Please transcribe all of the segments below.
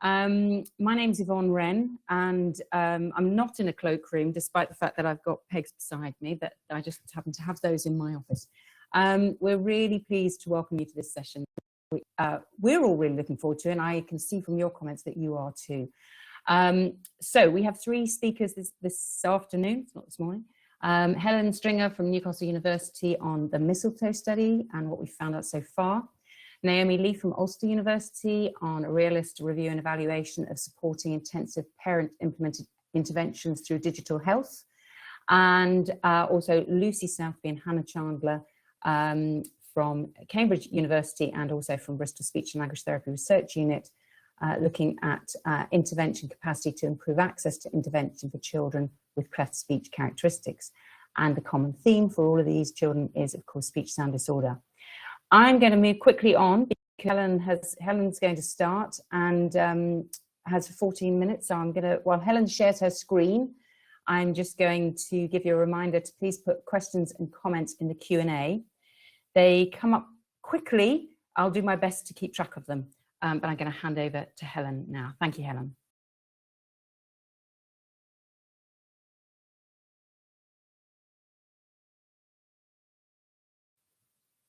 My name's Yvonne Wren, and I'm not in a cloakroom, despite the fact that I've got pegs beside me, but I just happen to have those in my office. We're really pleased to welcome you to this session. We're all really looking forward to it, and I can see from your comments that you are too. So we have three speakers this afternoon, not this morning. Helen Stringer from Newcastle University on the mistletoe study and what we found out so far. Naomi Lee from Ulster University on a realist review and evaluation of supporting intensive parent-implemented interventions through digital health. And also Lucy Southby and Hannah Chandler from Cambridge University and also from Bristol Speech and Language Therapy Research Unit, looking at intervention capacity to improve access to intervention for children with cleft speech characteristics. And the common theme for all of these children is, of course, speech sound disorder. I'm going to move quickly on because Helen's going to start and has 14 minutes. So I'm going to, while Helen shares her screen, I'm just going to give you a reminder to please put questions and comments in the Q&A. They come up quickly. I'll do my best to keep track of them. But I'm going to hand over to Helen now. Thank you, Helen.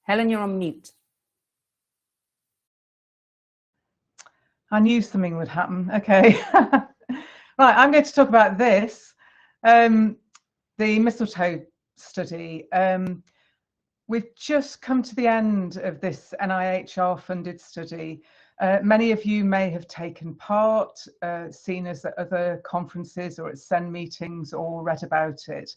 Helen, you're on mute. I knew something would happen. Okay. Right, I'm going to talk about this, the mistletoe study. We've just come to the end of this NIHR-funded study. Many of you may have taken part, seen us at other conferences or at SEND meetings or read about it.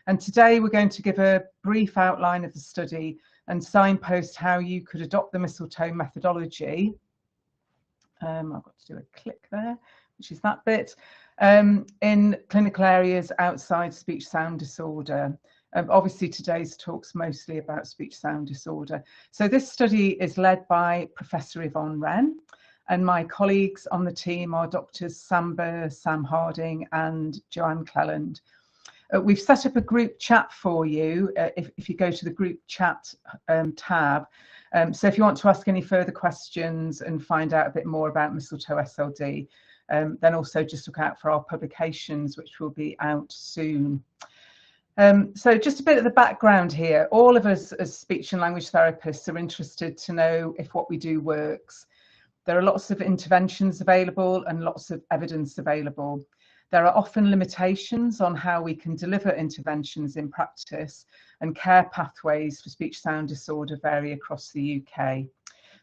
And today we're going to give a brief outline of the study and signpost how you could adopt the mistletoe methodology. I've got to do a click there, which is that bit, in clinical areas outside speech sound disorder. Obviously today's talk's mostly about speech sound disorder. So this study is led by Professor Yvonne Wren, and my colleagues on the team are Doctors Sam Burr, Sam Harding and Joanne Cleland. We've set up a group chat for you if you go to the group chat tab. So if you want to ask any further questions and find out a bit more about mistletoe SLD, then also just look out for our publications, which will be out soon. So just a bit of the background here. All of us as speech and language therapists are interested to know if what we do works. There are lots of interventions available and lots of evidence available. There are often limitations on how we can deliver interventions in practice, and care pathways for speech sound disorder vary across the UK.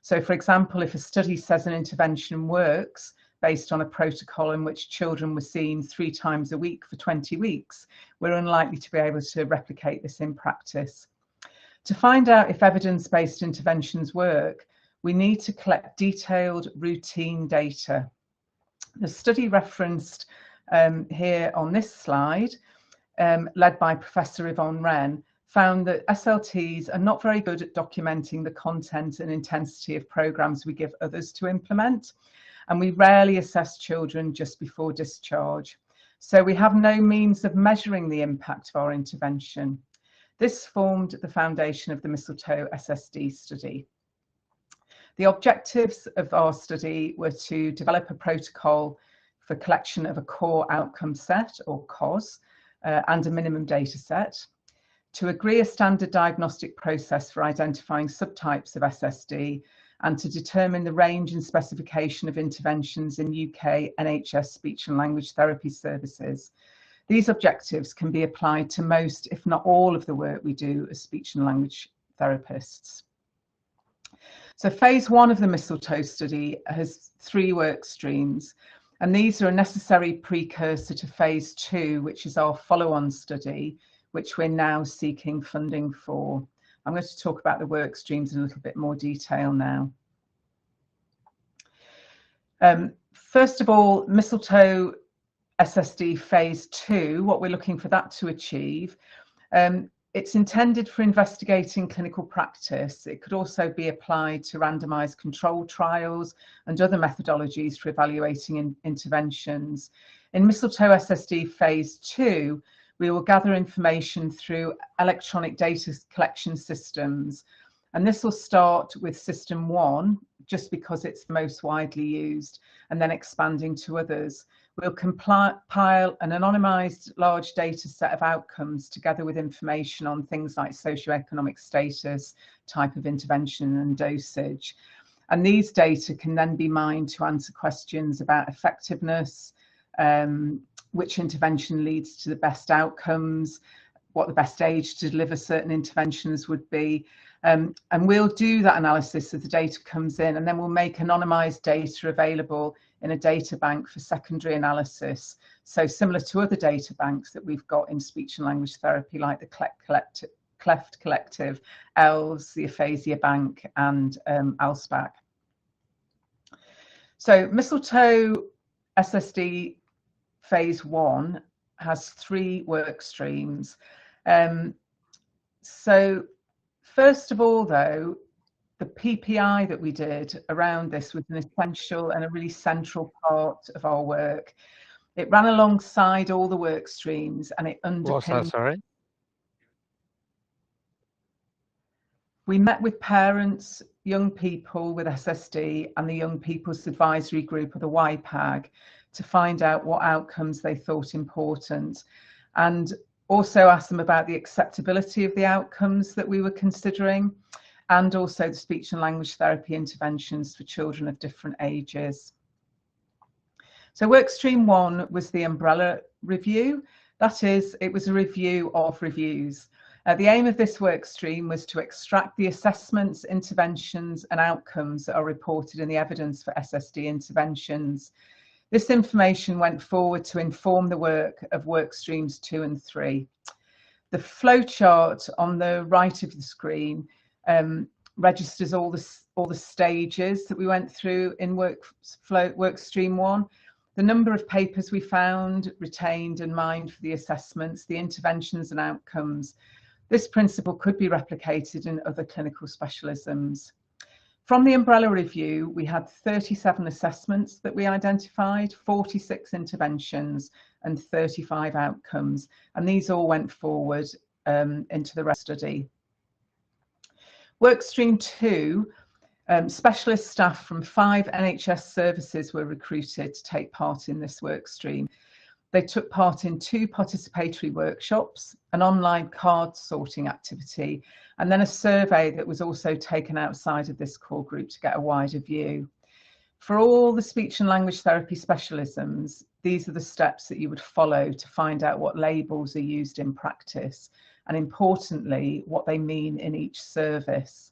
So for example, if a study says an intervention works based on a protocol in which children were seen 3 times a week for 20 weeks, we're unlikely to be able to replicate this in practice. To find out if evidence-based interventions work, we need to collect detailed routine data. The study referenced here on this slide, led by Professor Yvonne Wren, found that SLTs are not very good at documenting the content and intensity of programmes we give others to implement, and we rarely assess children just before discharge. So we have no means of measuring the impact of our intervention. This formed the foundation of the mistletoe SSD study. The objectives of our study were to develop a protocol for collection of a core outcome set, or COS, and a minimum data set, to agree a standard diagnostic process for identifying subtypes of SSD, and to determine the range and specification of interventions in UK NHS speech and language therapy services. These objectives can be applied to most, if not all, of the work we do as speech and language therapists. So phase 1 of the mistletoe study has 3 work streams. And these are a necessary precursor to phase 2, which is our follow-on study, which we're now seeking funding for. I'm going to talk about the work streams in a little bit more detail now. First of all, mistletoe SSD phase 2, what we're looking for that to achieve. It's intended for investigating clinical practice. It could also be applied to randomized controlled trials and other methodologies for evaluating interventions. In mistletoe SSD phase 2, we will gather information through electronic data collection systems. And this will start with system 1, just because it's the most widely used, and then expanding to others. We'll compile an anonymised large data set of outcomes together with information on things like socioeconomic status, type of intervention and dosage. And these data can then be mined to answer questions about effectiveness, which intervention leads to the best outcomes, what the best age to deliver certain interventions would be. And we'll do that analysis as the data comes in, and then we'll make anonymised data available in a data bank for secondary analysis. So similar to other data banks that we've got in speech and language therapy, like the Cleft Collective, ELS, the Aphasia Bank, and ALSPAC. So Mistletoe SSD phase 1 has 3 work streams. So first of all, though, the PPI that we did around this was an essential and a really central part of our work. It ran alongside all the work streams, and it underpinned. What's that, sorry? We met with parents, young people with SSD, and the Young People's Advisory Group, or the YPAG, to find out what outcomes they thought important, and also asked them about the acceptability of the outcomes that we were considering, and also the speech and language therapy interventions for children of different ages. So work stream 1 was the umbrella review. That is, it was a review of reviews. The aim of this work stream was to extract the assessments, interventions and outcomes that are reported in the evidence for SSD interventions. This information went forward to inform the work of work streams 2 and 3. The flowchart on the right of the screen registers all the stages that we went through in work stream 1. The number of papers we found, retained and mined for the assessments, the interventions and outcomes. This principle could be replicated in other clinical specialisms. From the umbrella review, we had 37 assessments that we identified, 46 interventions and 35 outcomes, and these all went forward into the rest study. Workstream 2, specialist staff from 5 NHS services were recruited to take part in this workstream. They took part in 2 participatory workshops, an online card sorting activity, and then a survey that was also taken outside of this core group to get a wider view. For all the speech and language therapy specialisms, these are the steps that you would follow to find out what labels are used in practice, and importantly, what they mean in each service.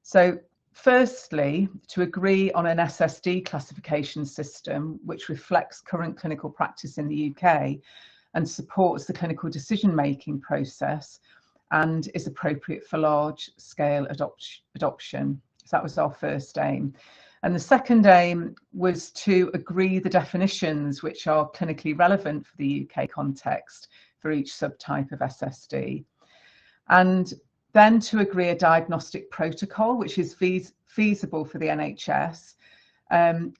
So firstly, to agree on an SSD classification system which reflects current clinical practice in the UK and supports the clinical decision-making process and is appropriate for large-scale adoption. So that was our first aim. And the second aim was to agree the definitions which are clinically relevant for the UK context for each subtype of SSD. And then to agree a diagnostic protocol which is feasible for the NHS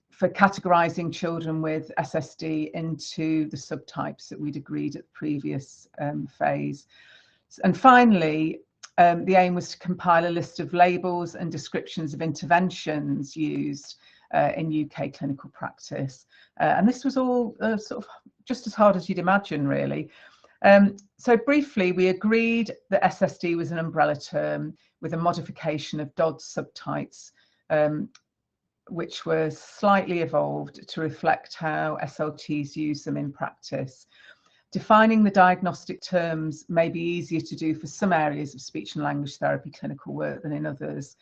for categorising children with SSD into the subtypes that we'd agreed at the previous phase. And finally, the aim was to compile a list of labels and descriptions of interventions used in UK clinical practice. And this was all sort of just as hard as you'd imagine, really. So briefly, we agreed that SSD was an umbrella term with a modification of Dodd's subtypes, which were slightly evolved to reflect how SLTs use them in practice. Defining the diagnostic terms may be easier to do for some areas of speech and language therapy clinical work than in others.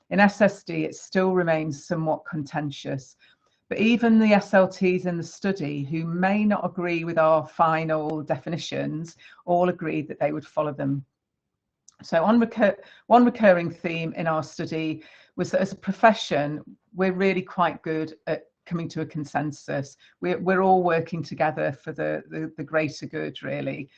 In SSD, it still remains somewhat contentious, but even the SLTs in the study who may not agree with our final definitions all agreed that they would follow them. So one recurring theme in our study was that as a profession, we're really quite good at coming to a consensus. We're all working together for the greater good, really.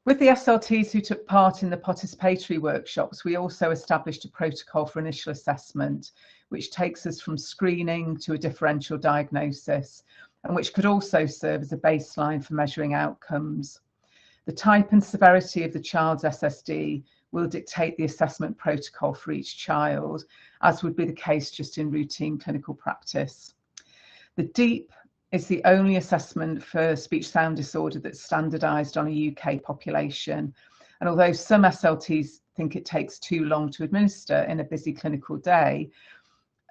With the SLTs who took part in the participatory workshops, we also established a protocol for initial assessment, which takes us from screening to a differential diagnosis, and which could also serve as a baseline for measuring outcomes. The type and severity of the child's SSD will dictate the assessment protocol for each child, as would be the case just in routine clinical practice. The DEEP is the only assessment for speech sound disorder that's standardised on a UK population. And although some SLTs think it takes too long to administer in a busy clinical day,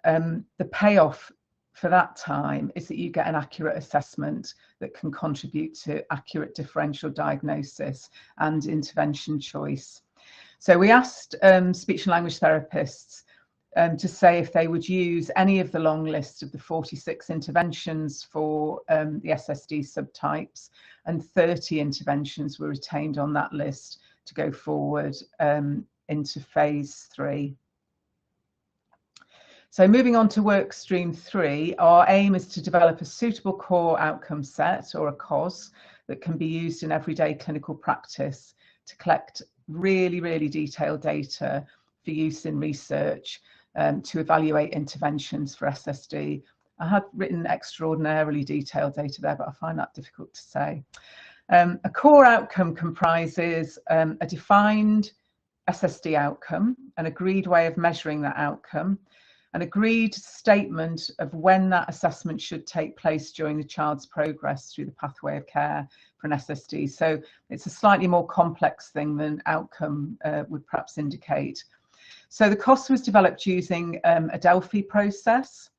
the payoff for that time is that you get an accurate assessment that can contribute to accurate differential diagnosis and intervention choice. So we asked speech and language therapists to say if they would use any of the long list of the 46 interventions for the SSD subtypes, and 30 interventions were retained on that list to go forward into phase 3. So moving on to work stream 3, our aim is to develop a suitable core outcome set, or a COS, that can be used in everyday clinical practice to collect really, really detailed data for use in research to evaluate interventions for SSD. I had written extraordinarily detailed data there, but I find that difficult to say. A core outcome comprises a defined SSD outcome, an agreed way of measuring that outcome, an agreed statement of when that assessment should take place during the child's progress through the pathway of care for an SSD. So it's a slightly more complex thing than outcome would perhaps indicate. So the COS was developed using a Delphi process,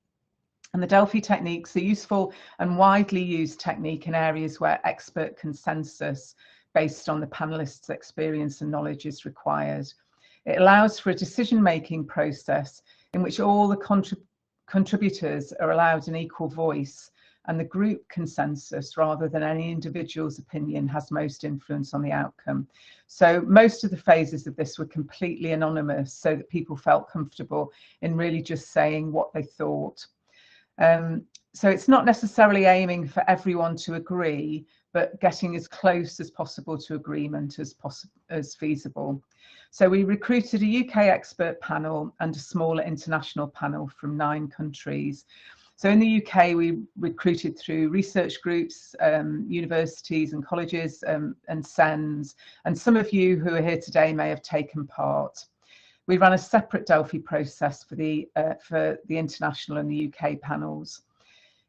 and the Delphi techniques are useful and widely used technique in areas where expert consensus based on the panelists' experience and knowledge is required. It allows for a decision-making process in which all the contributors are allowed an equal voice, and the group consensus rather than any individual's opinion has most influence on the outcome. So most of the phases of this were completely anonymous, so that people felt comfortable in really just saying what they thought. So it's not necessarily aiming for everyone to agree, but getting as close as possible to agreement as feasible. So we recruited a UK expert panel and a smaller international panel from 9 countries. So in the UK, we recruited through research groups, universities and colleges and SENS, and some of you who are here today may have taken part. We ran a separate Delphi process for the international and the UK panels.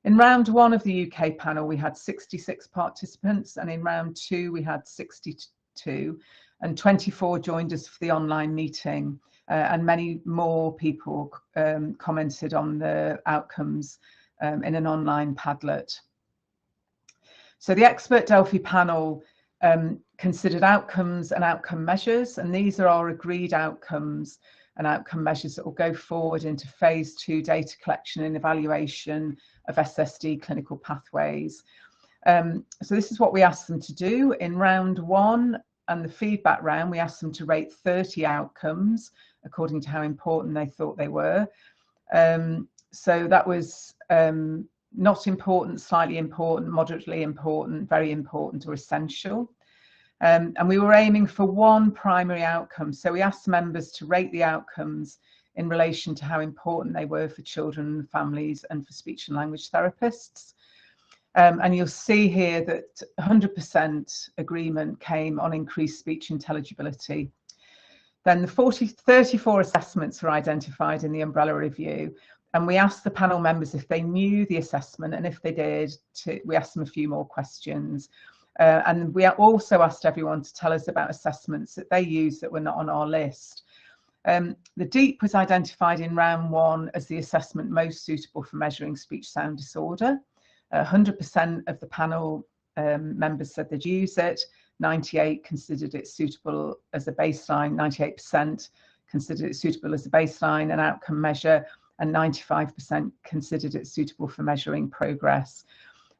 In round 1 of the UK panel, we had 66 participants, and in round 2, we had 62, and 24 joined us for the online meeting, and many more people commented on the outcomes in an online Padlet. So the expert Delphi panel considered outcomes and outcome measures, and these are our agreed outcomes and outcome measures that will go forward into phase 2 data collection and evaluation of SSD clinical pathways. So this is what we asked them to do. In round 1 and the feedback round, we asked them to rate 30 outcomes according to how important they thought they were. So that was not important, slightly important, moderately important, very important, or essential. And we were aiming for 1 primary outcome. So we asked members to rate the outcomes in relation to how important they were for children and families and for speech and language therapists. And you'll see here that 100% agreement came on increased speech intelligibility. Then the 34 assessments were identified in the umbrella review, and we asked the panel members if they knew the assessment, and if they did, we asked them a few more questions. And we also asked everyone to tell us about assessments that they used that were not on our list. The DEEP was identified in round 1 as the assessment most suitable for measuring speech sound disorder. 100% of the panel members said they'd use it. 98 considered it suitable as a baseline, 98% considered it suitable as a baseline and outcome measure, and 95% considered it suitable for measuring progress.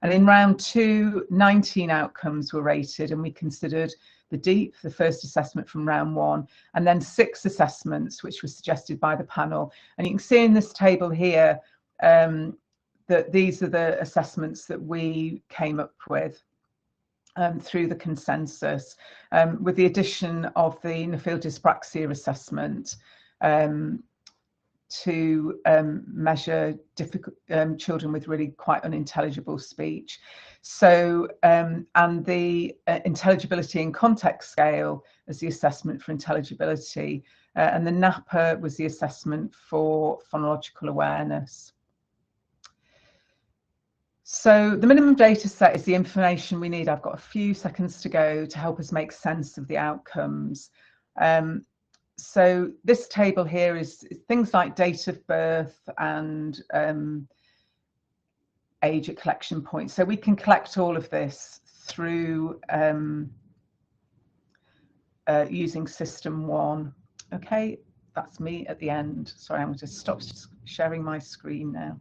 And in round 2, 19 outcomes were rated, and we considered the DEEP, the first assessment from round 1, and then 6 assessments which were suggested by the panel. And you can see in this table here that these are the assessments that we came up with through the consensus, with the addition of the Nephil dyspraxia assessment, to measure children with really quite unintelligible speech. So, and the intelligibility and context scale as the assessment for intelligibility, and the NAPA was the assessment for phonological awareness. So the minimum data set is the information we need. I've got a few seconds to go to help us make sense of the outcomes. So this table here is things like date of birth and age at collection point. So we can collect all of this through using system 1. Okay, that's me at the end. Sorry, I'm going to stop sharing my screen now.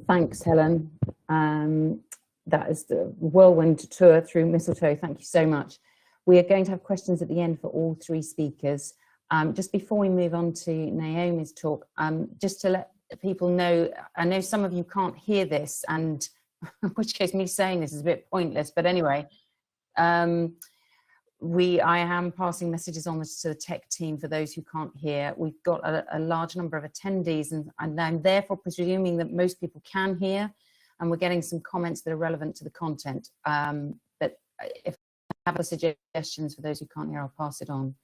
Thanks, Helen. That is the whirlwind tour through Mistletoe. Thank you so much. We are going to have questions at the end for all 3 speakers. Just before we move on to Naomi's talk, just to let people know, I know some of you can't hear this, and in which case me saying this is a bit pointless, but anyway, I am passing messages on to the tech team for those who can't hear. We've got a large number of attendees, and I'm therefore presuming that most people can hear, and we're getting some comments that are relevant to the content. But if I have suggestions for those who can't hear, I'll pass it on.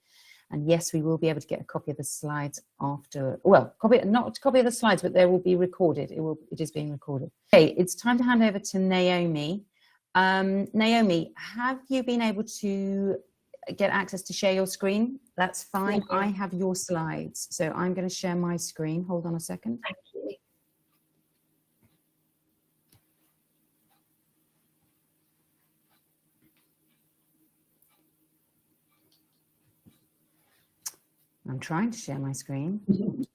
And yes, we will be able to get a copy of the slides after, well, not a copy of the slides, but they will be recorded. It is being recorded. Okay, it's time to hand over to Naomi. Naomi, have you been able to get access to share your screen? That's fine. I have your slides, so I'm going to share my screen. Hold on a second. Thank you. I'm trying to share my screen.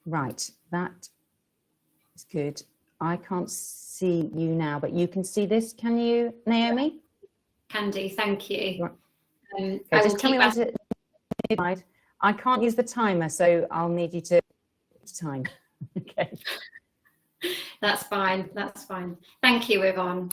Right, that is good. I can't see you now, but you can see this. Can you, Naomi? Can do, thank you. Okay, just tell me when to slide. I can't use the timer, so I'll need you to time. Okay. That's fine, that's fine. Thank you, Yvonne.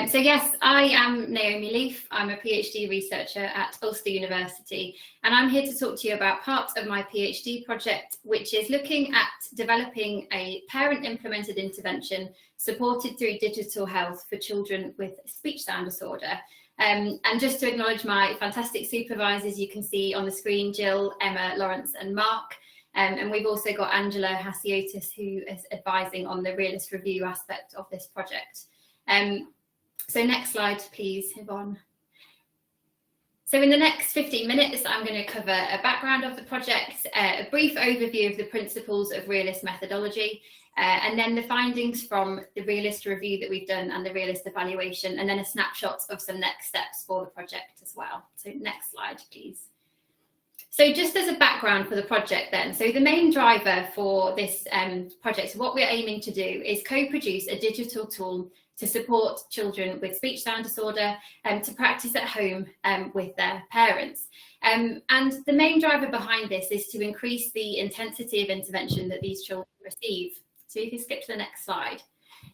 So yes, I am Naomi Leaf. I'm a PhD researcher at Ulster University, and I'm here to talk to you about part of my PhD project, which is looking at developing a parent-implemented intervention supported through digital health for children with speech sound disorder. And just to acknowledge my fantastic supervisors, you can see on the screen Jill, Emma, Lawrence and Mark. And we've also got Angela Hasiotis, who is advising on the realist review aspect of this project. So next slide, please, Yvonne. So in the next 15 minutes, I'm going to cover a background of the project, a brief overview of the principles of realist methodology, and then the findings from the realist review that we've done and the realist evaluation, and then a snapshot of some next steps for the project as well. So next slide, please. So just as a background for the project then, so the main driver for this project, what we're aiming to do is co-produce a digital tool to support children with speech sound disorder to practice at home with their parents. And the main driver behind this is to increase the intensity of intervention that these children receive. So you can skip to the next slide.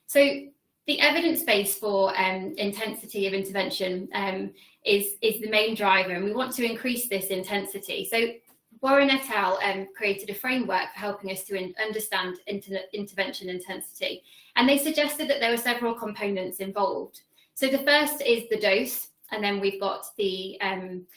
So the evidence base for intensity of intervention is the main driver, and we want to increase this intensity. So Warren et al. Created a framework for helping us to understand intervention intensity, and they suggested that there were several components involved. So the first is the dose, and then we've got the,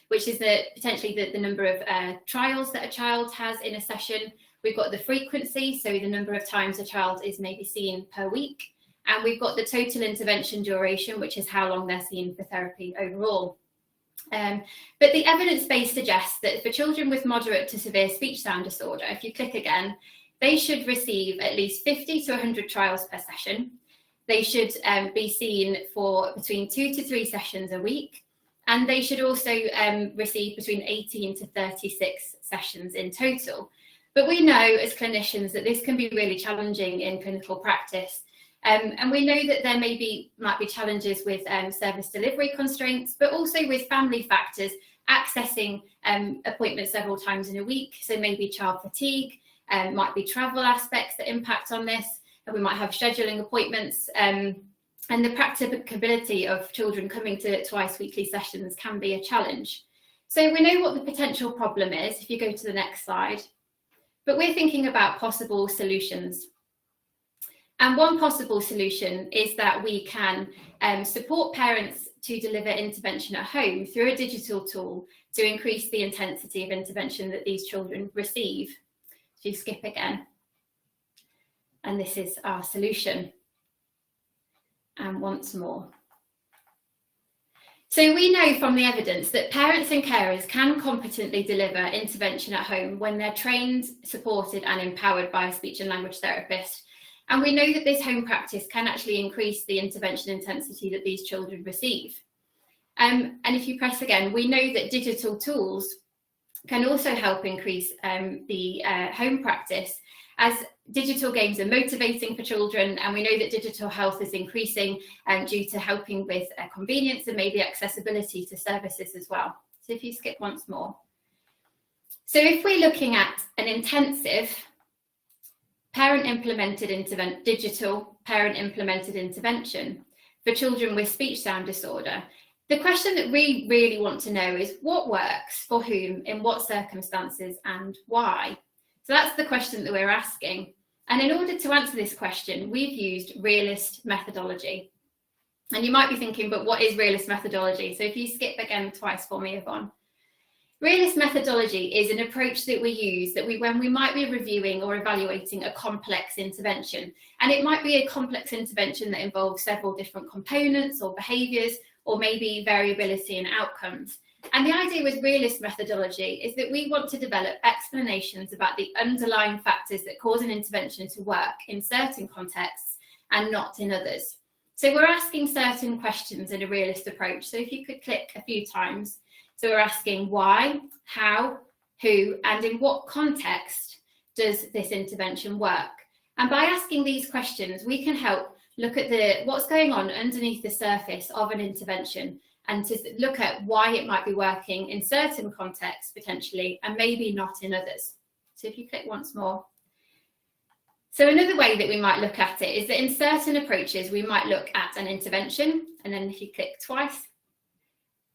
which is potentially the number of trials that a child has in a session. We've got the frequency, so the number of times a child is maybe seen per week. And we've got the total intervention duration, which is how long they're seen for therapy overall. But the evidence base suggests that for children with moderate to severe speech sound disorder, if you click again, they should receive at least 50 to 100 trials per session. They should be seen for between 2 to 3 sessions a week. And they should also receive between 18 to 36 sessions in total. But we know as clinicians that this can be really challenging in clinical practice. And we know that there might be challenges with service delivery constraints, but also with family factors, accessing appointments several times in a week. So maybe child fatigue, might be travel aspects that impact on this, and we might have scheduling appointments. And the practicability of children coming to twice weekly sessions can be a challenge. So we know what the potential problem is, if you go to the next slide, but we're thinking about possible solutions. And one possible solution is that we can support parents to deliver intervention at home through a digital tool to increase the intensity of intervention that these children receive. If you skip again. And this is our solution. And once more. So we know from the evidence that parents and carers can competently deliver intervention at home when they're trained, supported and empowered by a speech and language therapist. And we know that this home practice can actually increase the intervention intensity that these children receive. And if you press again, we know that digital tools can also help increase the home practice, as digital games are motivating for children, and we know that digital health is increasing due to helping with convenience and maybe accessibility to services as well. So if you skip once more. So if we're looking at an intensive digital parent-implemented intervention for children with speech sound disorder, the question that we really want to know is what works for whom, in what circumstances and why? So that's the question that we're asking. And in order to answer this question, we've used realist methodology. And you might be thinking, but what is realist methodology? So if you skip again twice for me, Yvonne. Realist methodology is an approach that we use when we might be reviewing or evaluating a complex intervention. And it might be a complex intervention that involves several different components or behaviours, or maybe variability in outcomes. And the idea with realist methodology is that we want to develop explanations about the underlying factors that cause an intervention to work in certain contexts and not in others. So we're asking certain questions in a realist approach. So if you could click a few times. So we're asking why, how, who, and in what context does this intervention work? And by asking these questions, we can help look at what's going on underneath the surface of an intervention, and to look at why it might be working in certain contexts potentially, and maybe not in others. So if you click once more. So another way that we might look at it is that in certain approaches, we might look at an intervention, and then if you click twice,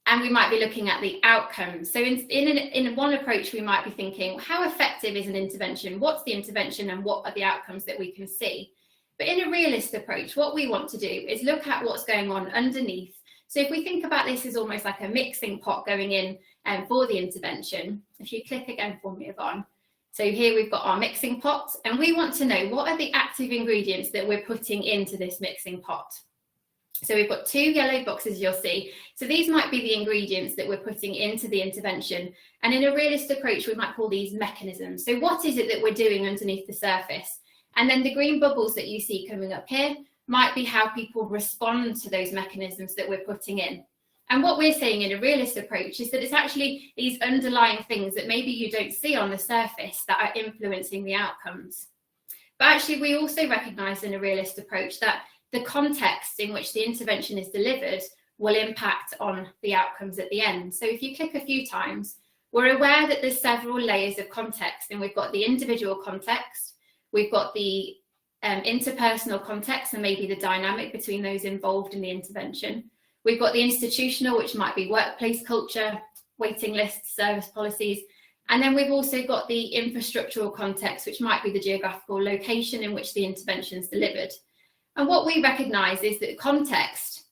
and we might be looking at the outcomes. So in one approach, we might be thinking, how effective is an intervention? What's the intervention and what are the outcomes that we can see? But in a realist approach, what we want to do is look at what's going on underneath. So if we think about this as almost like a mixing pot going in for the intervention, if you click again for me, Yvonne. So here we've got our mixing pot, and we want to know what are the active ingredients that we're putting into this mixing pot. So we've got two yellow boxes you'll see. So these might be the ingredients that we're putting into the intervention. And in a realist approach, we might call these mechanisms. So what is it that we're doing underneath the surface? And then the green bubbles that you see coming up here might be how people respond to those mechanisms that we're putting in. And what we're saying in a realist approach is that it's actually these underlying things that maybe you don't see on the surface that are influencing the outcomes. But actually, we also recognise in a realist approach that the context in which the intervention is delivered will impact on the outcomes at the end. So if you click a few times, we're aware that there's several layers of context, and we've got the individual context, we've got the interpersonal context and maybe the dynamic between those involved in the intervention. We've got the institutional, which might be workplace culture, waiting lists, service policies. And then we've also got the infrastructural context, which might be the geographical location in which the intervention is delivered. And what we recognise is that context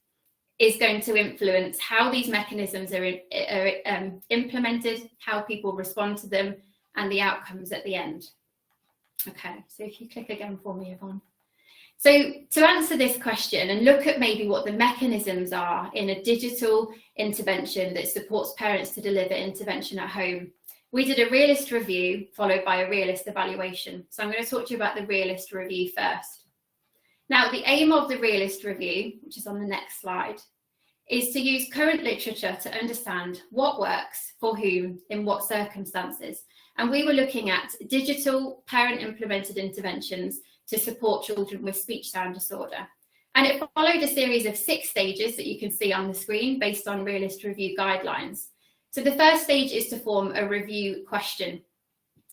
is going to influence how these mechanisms are implemented, how people respond to them, and the outcomes at the end. Okay, so if you click again for me, Yvonne. So to answer this question and look at maybe what the mechanisms are in a digital intervention that supports parents to deliver intervention at home, we did a realist review followed by a realist evaluation. So I'm going to talk to you about the realist review first. Now, the aim of the realist review, which is on the next slide, is to use current literature to understand what works for whom in what circumstances. And we were looking at digital parent-implemented interventions to support children with speech sound disorder. And it followed a series of 6 stages that you can see on the screen based on realist review guidelines. So the first stage is to form a review question.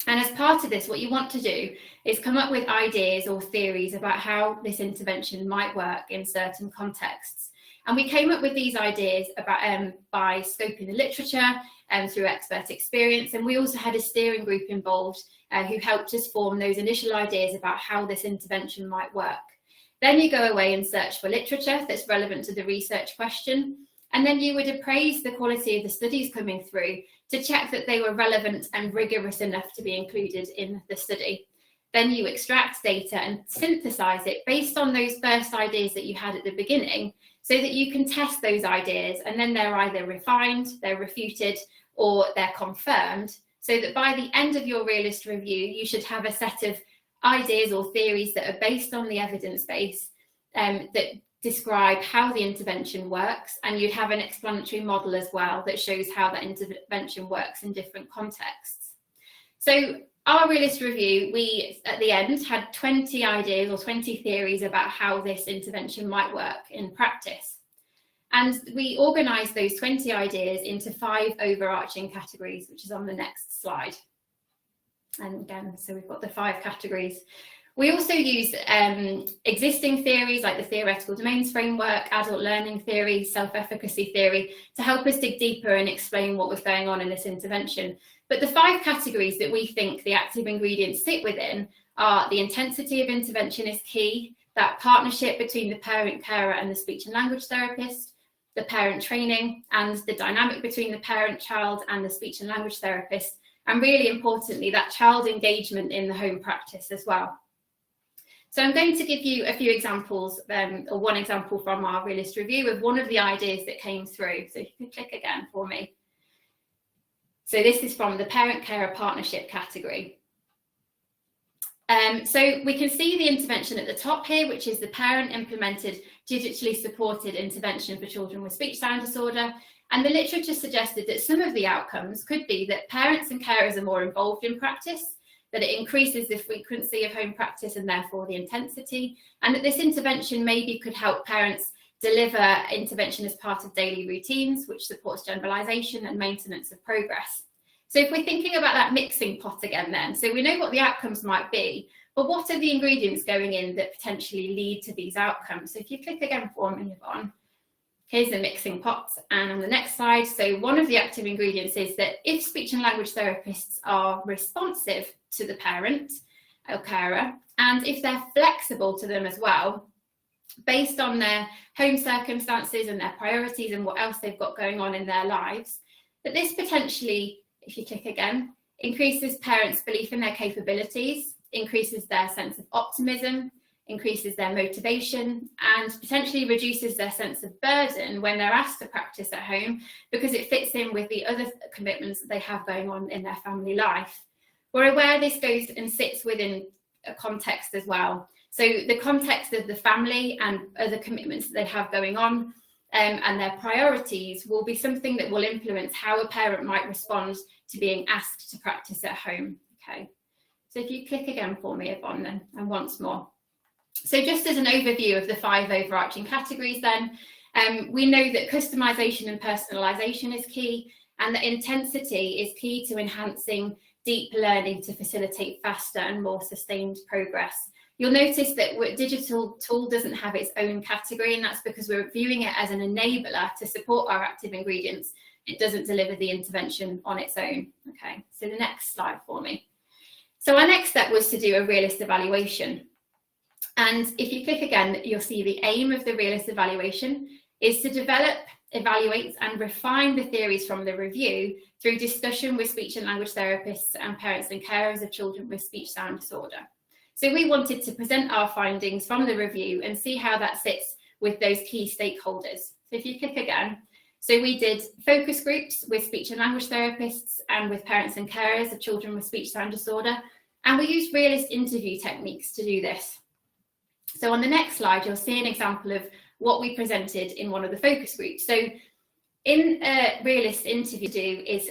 And as part of this, what you want to do is come up with ideas or theories about how this intervention might work in certain contexts. And we came up with these ideas about by scoping the literature and through expert experience. And we also had a steering group involved who helped us form those initial ideas about how this intervention might work. Then you go away and search for literature that's relevant to the research question. And then you would appraise the quality of the studies coming through to check that they were relevant and rigorous enough to be included in the study. Then you extract data and synthesize it based on those first ideas that you had at the beginning, so that you can test those ideas, and then they're either refined, they're refuted, or they're confirmed, so that by the end of your realist review, you should have a set of ideas or theories that are based on the evidence base that describe how the intervention works, and you'd have an explanatory model as well that shows how that intervention works in different contexts. So our realist review, we at the end had 20 ideas or 20 theories about how this intervention might work in practice. And we organised those 20 ideas into 5 overarching categories, which is on the next slide. And again, so we've got the 5 categories. We also use existing theories like the theoretical domains framework, adult learning theory, self-efficacy theory to help us dig deeper and explain what was going on in this intervention. But the 5 categories that we think the active ingredients sit within are the intensity of intervention is key, that partnership between the parent carer and the speech and language therapist, the parent training and the dynamic between the parent, child and the speech and language therapist, and really importantly, that child engagement in the home practice as well. So I'm going to give you a few examples, or one example from our realist review of one of the ideas that came through. So if you could click again for me. So this is from the parent-carer partnership category. So we can see the intervention at the top here, which is the parent-implemented digitally supported intervention for children with speech sound disorder. And the literature suggested that some of the outcomes could be that parents and carers are more involved in practice, that it increases the frequency of home practice and therefore the intensity, and that this intervention maybe could help parents deliver intervention as part of daily routines, which supports generalisation and maintenance of progress. So if we're thinking about that mixing pot again then, so we know what the outcomes might be, but what are the ingredients going in that potentially lead to these outcomes? So if you click again for me, Yvonne, here's the mixing pot. And on the next slide, so one of the active ingredients is that if speech and language therapists are responsive to the parent or carer, and if they're flexible to them as well, based on their home circumstances and their priorities and what else they've got going on in their lives, that this potentially, if you click again, increases parents' belief in their capabilities, increases their sense of optimism, increases their motivation, and potentially reduces their sense of burden when they're asked to practice at home, because it fits in with the other commitments that they have going on in their family life. We're aware this goes and sits within a context as well. So the context of the family and other commitments that they have going on and their priorities will be something that will influence how a parent might respond to being asked to practice at home. Okay, so if you click again for me, Yvonne, then, and once more. So just as an overview of the 5 overarching categories then, we know that customisation and personalisation is key, and that intensity is key to enhancing deep learning to facilitate faster and more sustained progress. You'll notice that digital tool doesn't have its own category, and that's because we're viewing it as an enabler to support our active ingredients. It doesn't deliver the intervention on its own. Okay, so the next slide for me. So our next step was to do a realist evaluation. And if you click again, you'll see the aim of the realist evaluation is to develop, evaluate and refine the theories from the review through discussion with speech and language therapists and parents and carers of children with speech sound disorder. So we wanted to present our findings from the review and see how that sits with those key stakeholders. So if you click again, so we did focus groups with speech and language therapists and with parents and carers of children with speech sound disorder, and we used realist interview techniques to do this. So on the next slide, you'll see an example of what we presented in one of the focus groups. So in a realist interview is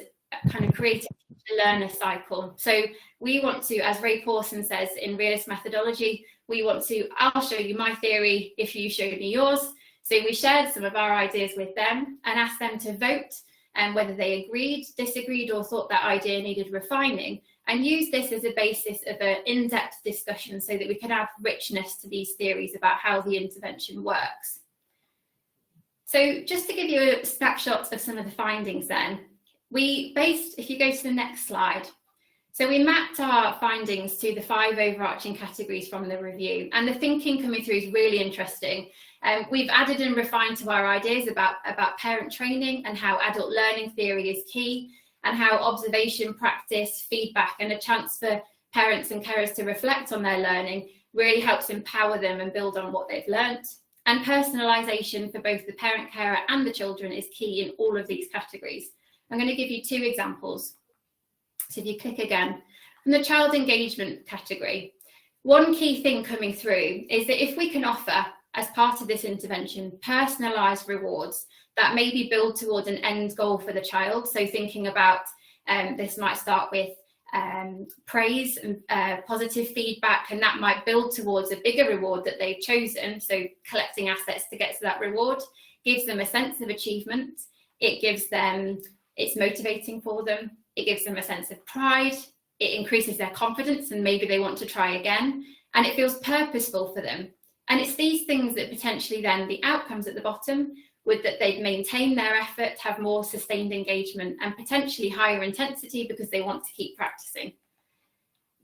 kind of create a learner cycle. So we want to, as Ray Pawson says in realist methodology, we want to, I'll show you my theory if you show me yours. So we shared some of our ideas with them and asked them to vote and whether they agreed, disagreed, or thought that idea needed refining, and use this as a basis of an in-depth discussion so that we can add richness to these theories about how the intervention works. So just to give you a snapshot of some of the findings then, if you go to the next slide, so we mapped our findings to the 5 overarching categories from the review, and the thinking coming through is really interesting. We've added and refined to our ideas about parent training and how adult learning theory is key, and how observation, practice, feedback, and a chance for parents and carers to reflect on their learning really helps empower them and build on what they've learnt. And personalisation for both the parent, carer and the children is key in all of these categories. I'm going to give you 2 examples. So if you click again, from the child engagement category, one key thing coming through is that if we can offer, as part of this intervention, personalised rewards that maybe build toward an end goal for the child. So thinking about, this might start with praise and positive feedback, and that might build towards a bigger reward that they've chosen. So collecting assets to get to that reward gives them a sense of achievement. It's motivating for them. It gives them a sense of pride. It increases their confidence and maybe they want to try again. And it feels purposeful for them. And it's these things that potentially then the outcomes at the bottom would that they'd maintain their effort, have more sustained engagement and potentially higher intensity because they want to keep practicing.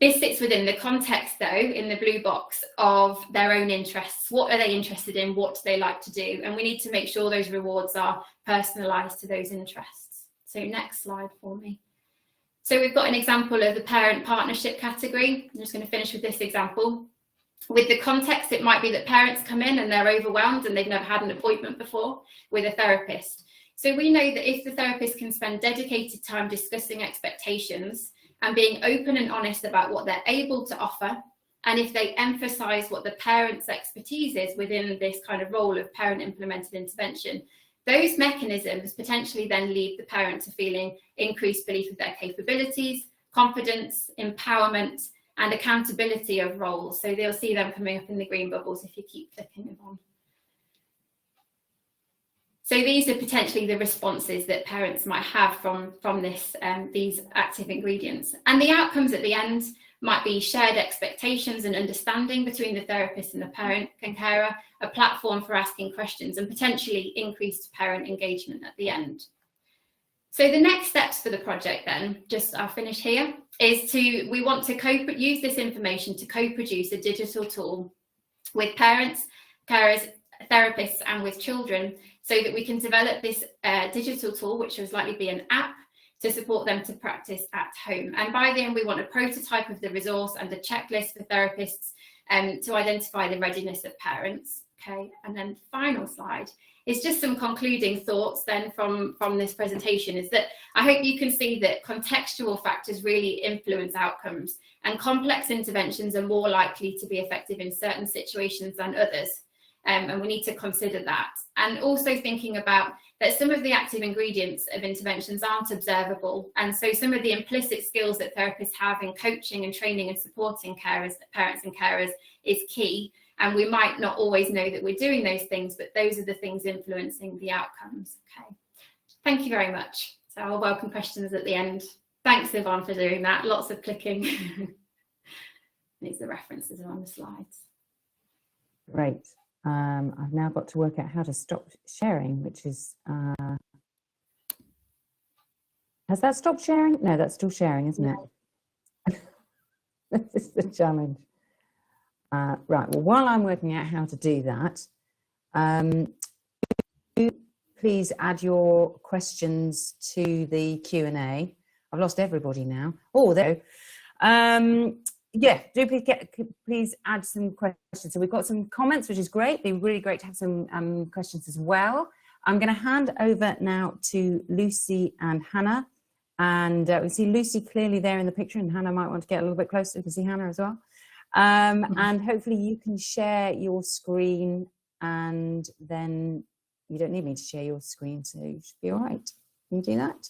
This sits within the context though, in the blue box, of their own interests. What are they interested in? What do they like to do? And we need to make sure those rewards are personalised to those interests. So next slide for me. So we've got an example of the parent partnership category. I'm just going to finish with this example. With the context, it might be that parents come in and they're overwhelmed and they've never had an appointment before with a therapist. So we know that if the therapist can spend dedicated time discussing expectations and being open and honest about what they're able to offer, and if they emphasise what the parent's expertise is within this kind of role of parent implemented intervention, those mechanisms potentially then lead the parent to feeling increased belief of their capabilities, confidence, empowerment, and accountability of roles. So they'll see them coming up in the green bubbles if you keep clicking them on. So these are potentially the responses that parents might have from this, these active ingredients. And the outcomes at the end might be shared expectations and understanding between the therapist and the parent and carer, a platform for asking questions, and potentially increased parent engagement at the end. So the next steps for the project then, I'll finish here, is we want to use this information to co-produce a digital tool with parents, carers, therapists and with children, so that we can develop this digital tool, which will likely be an app, to support them to practice at home. And by the end, we want a prototype of the resource and a checklist for therapists to identify the readiness of parents. Okay, and then the final slide is just some concluding thoughts then from this presentation, is that I hope you can see that contextual factors really influence outcomes, and complex interventions are more likely to be effective in certain situations than others. And we need to consider that. And also thinking about that some of the active ingredients of interventions aren't observable. And so some of the implicit skills that therapists have in coaching and training and supporting carers, parents and carers is key. And we might not always know that we're doing those things, but those are the things influencing the outcomes. Okay, thank you very much. So I'll welcome questions at the end. Thanks, Yvonne, for doing that. Lots of clicking. These are references on the slides. Great. I've now got to work out how to stop sharing, which is, has that stopped sharing? No, that's still sharing, isn't it? This is the challenge. Right, well, while I'm working out how to do that, please add your questions to the Q&A. I've lost everybody now. Oh, there we go. Yeah, please add some questions. So we've got some comments, which is great. It'd be really great to have some questions as well. I'm going to hand over now to Lucy and Hannah. And we see Lucy clearly there in the picture, and Hannah might want to get a little bit closer so we can see Hannah as well. And hopefully you can share your screen, and then you don't need me to share your screen, so you should be all right. Can you do that?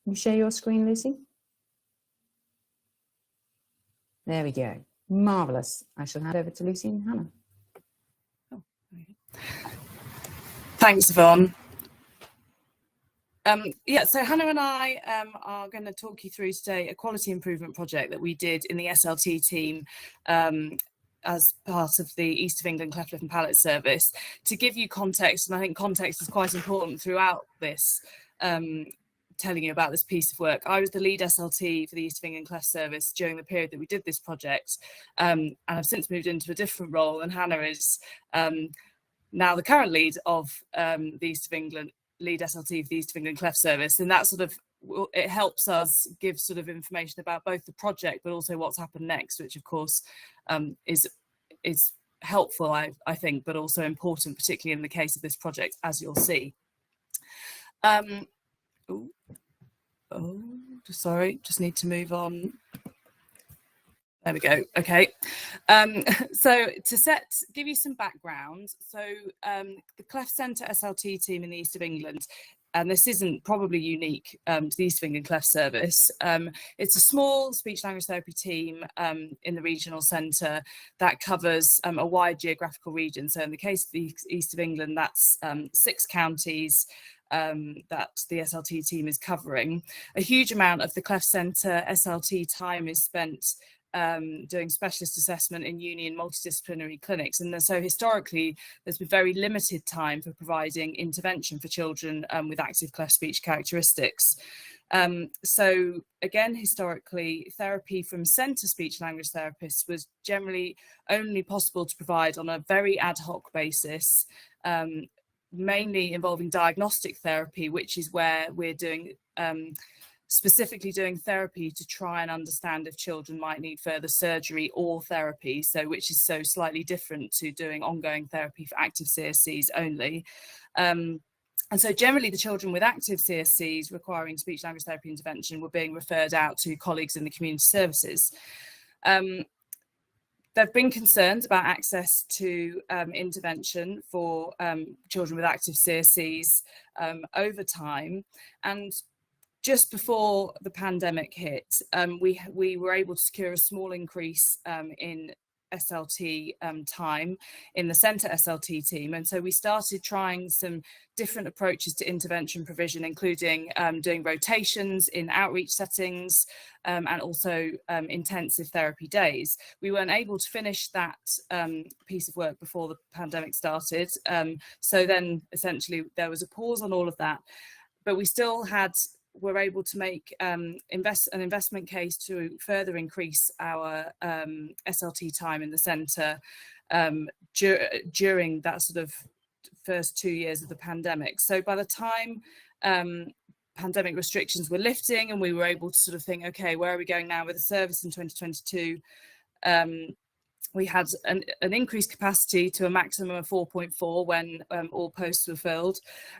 Can you share your screen, Lucy? There we go. Marvellous. I shall hand over to Lucy and Hannah. Oh, thanks, Yvonne. Yeah, so Hannah and I are going to talk you through today a quality improvement project that we did in the SLT team as part of the East of England Cleft Lip and Palate Service. To give you context, and I think context is quite important throughout this, telling you about this piece of work. I was the lead SLT for the East of England Cleft Service during the period that we did this project, and I've since moved into a different role, and Hannah is now the current lead of the East of England, lead SLT for the East of England Cleft Service, and that sort of, it helps us give sort of information about both the project but also what's happened next, which of course is helpful, I think, but also important, particularly in the case of this project, as you'll see. Sorry, just need to move on. There we go. Okay. So to give you some background, so the Cleft Centre SLT team in the East of England, and this isn't probably unique to the East of England Cleft Service. It's a small speech-language therapy team in the regional centre that covers a wide geographical region. So in the case of the East of England, that's 6 counties that the SLT team is covering. A huge amount of the Cleft Centre SLT time is spent doing specialist assessment in uni and multidisciplinary clinics, and so historically there's been very limited time for providing intervention for children with active cleft speech characteristics. So again, historically, therapy from centre speech language therapists was generally only possible to provide on a very ad hoc basis, mainly involving diagnostic therapy, which is where we're doing specifically doing therapy to try and understand if children might need further surgery or therapy, so which is so slightly different to doing ongoing therapy for active CSCs only. And so generally the children with active CSCs requiring speech language therapy intervention were being referred out to colleagues in the community services. There have been concerns about access to intervention for children with active CSCs over time, and just before the pandemic hit, we were able to secure a small increase in SLT time in the centre SLT team, and so we started trying some different approaches to intervention provision, including doing rotations in outreach settings and also intensive therapy days. We weren't able to finish that piece of work before the pandemic started, so then essentially there was a pause on all of that, but we still were able to make an investment case to further increase our SLT time in the centre during that sort of first 2 years of the pandemic. So by the time pandemic restrictions were lifting and we were able to sort of think, okay, where are we going now with the service in 2022? We had an increased capacity to a maximum of 4.4 when all posts were filled.